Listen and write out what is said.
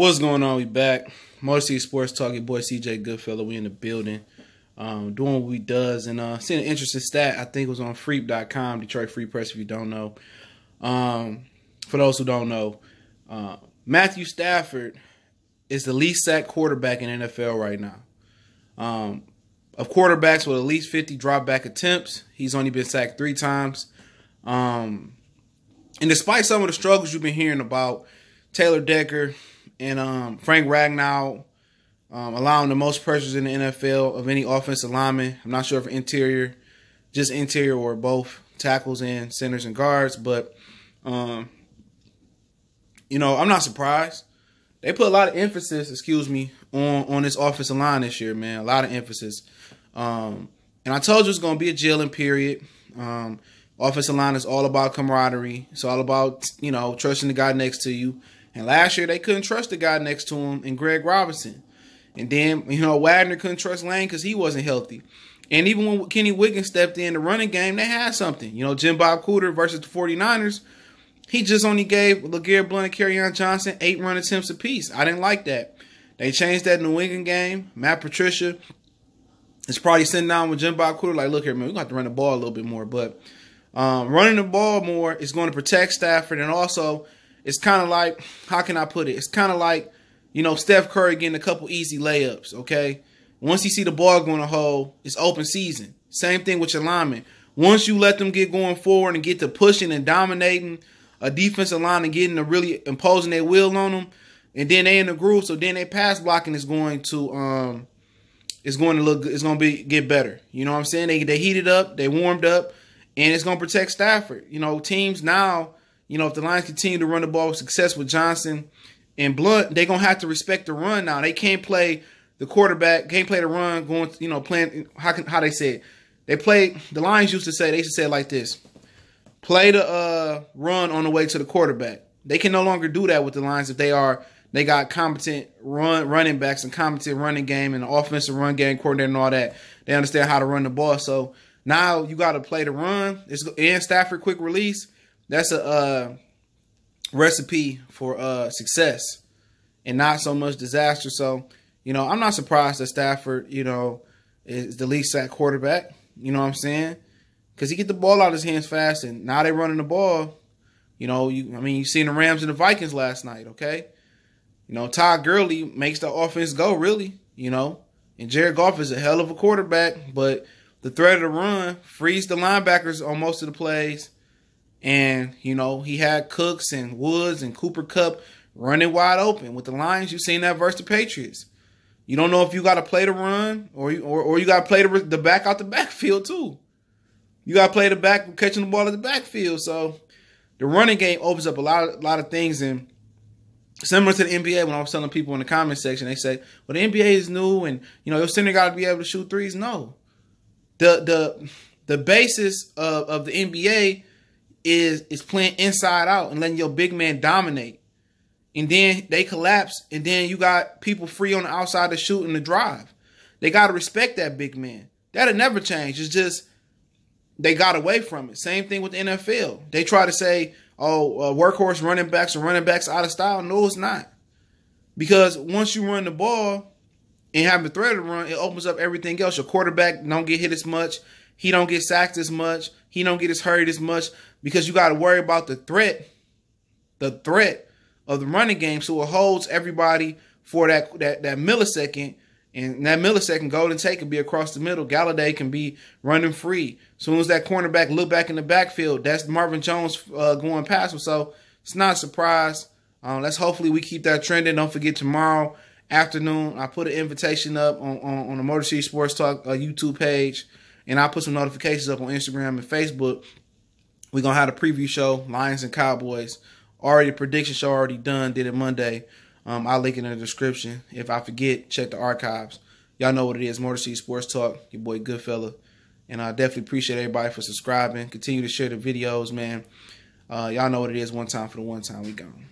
What's going on? We back. Motor City Sports Talk. Your boy CJ Goodfellow. We in the building, doing what we does, and seeing an interesting stat. I think it was on Freep.com, Detroit Free Press. If you don't know, for those who don't know, Matthew Stafford is the least sacked quarterback in NFL right now. Of quarterbacks with at least 50 drop back attempts, he's only been sacked 3 times. And despite some of the struggles you've been hearing about Taylor Decker and Frank Ragnow allowing the most pressures in the NFL of any offensive lineman. I'm not sure if just interior or both tackles and centers and guards. But, I'm not surprised. They put a lot of emphasis, on this offensive line this year, man. A lot of emphasis. And I told you it's going to be a gelling period. Offensive line is all about camaraderie. It's all about, trusting the guy next to you. And last year, they couldn't trust the guy next to him in Greg Robinson. And then, Wagner couldn't trust Lane because he wasn't healthy. And even when Kenny Wiggins stepped in the running game, they had something. Jim Bob Cooter versus the 49ers, he just only gave LeGarrette Blount and Kerryon Johnson 8 run attempts apiece. I didn't like that. They changed that in the New England game. Matt Patricia is probably sitting down with Jim Bob Cooter like, look here, man, we got to run the ball a little bit more. But running the ball more is going to protect Stafford, and also it's kind of like, how can I put it? It's kind of like, Steph Curry getting a couple easy layups, okay? Once you see the ball going a hole, it's open season. Same thing with your linemen. Once you let them get going forward and get to pushing and dominating a defensive line and getting to really imposing their will on them, and then they in the groove, so then their pass blocking is going to look good. It's going to get better. You know what I'm saying? They heated up, they warmed up, and it's going to protect Stafford. Teams now, if the Lions continue to run the ball with success with Johnson and Blount, they're going to have to respect the run now. They can't play the quarterback, can't play the run, playing, how they say it. The Lions used to say it like this: play the run on the way to the quarterback. They can no longer do that with the Lions if they got competent running backs and competent running game and the offensive run game coordinator and all that. They understand how to run the ball. So now you got to play the run. And Stafford quick release. That's a recipe for success and not so much disaster. So, I'm not surprised that Stafford, is the least sacked quarterback. You know what I'm saying? Because he get the ball out of his hands fast, and now they're running the ball. You seen the Rams and the Vikings last night, okay? Todd Gurley makes the offense go, really, And Jared Goff is a hell of a quarterback, but the threat of the run frees the linebackers on most of the plays. And, he had Cooks and Woods and Cooper Kupp running wide open. With the Lions, you've seen that versus the Patriots. You don't know if you got to play the run or you got to play the back out the backfield too. You got to play the back catching the ball at the backfield. So the running game opens up a lot of things. And similar to the NBA, when I was telling people in the comment section, they say, well, the NBA is new and, your center got to be able to shoot threes. No. The basis of the NBA is playing inside out and letting your big man dominate. And then they collapse, and then you got people free on the outside to shoot and to drive. They got to respect that big man. That'll never change. It's just they got away from it. Same thing with the NFL. They try to say, workhorse running backs or running backs out of style. No, it's not. Because once you run the ball and have the threat of the run, it opens up everything else. Your quarterback don't get hit as much. He don't get sacked as much. He don't get as hurried as much because you got to worry about the threat of the running game. So it holds everybody for that millisecond. And that millisecond, Golden Tate can be across the middle. Galladay can be running free. As soon as that cornerback look back in the backfield, that's Marvin Jones going past him. So it's not a surprise. Let's hopefully we keep that trending. Don't forget tomorrow afternoon, I put an invitation up on the Motor City Sports Talk YouTube page. And I'll put some notifications up on Instagram and Facebook. We're going to have a preview show, Lions and Cowboys. Already a prediction show already done. Did it Monday. I'll link it in the description. If I forget, check the archives. Y'all know what it is. Motor City Sports Talk. Your boy Goodfella. And I definitely appreciate everybody for subscribing. Continue to share the videos, man. Y'all know what it is. One time for the one time. We gone.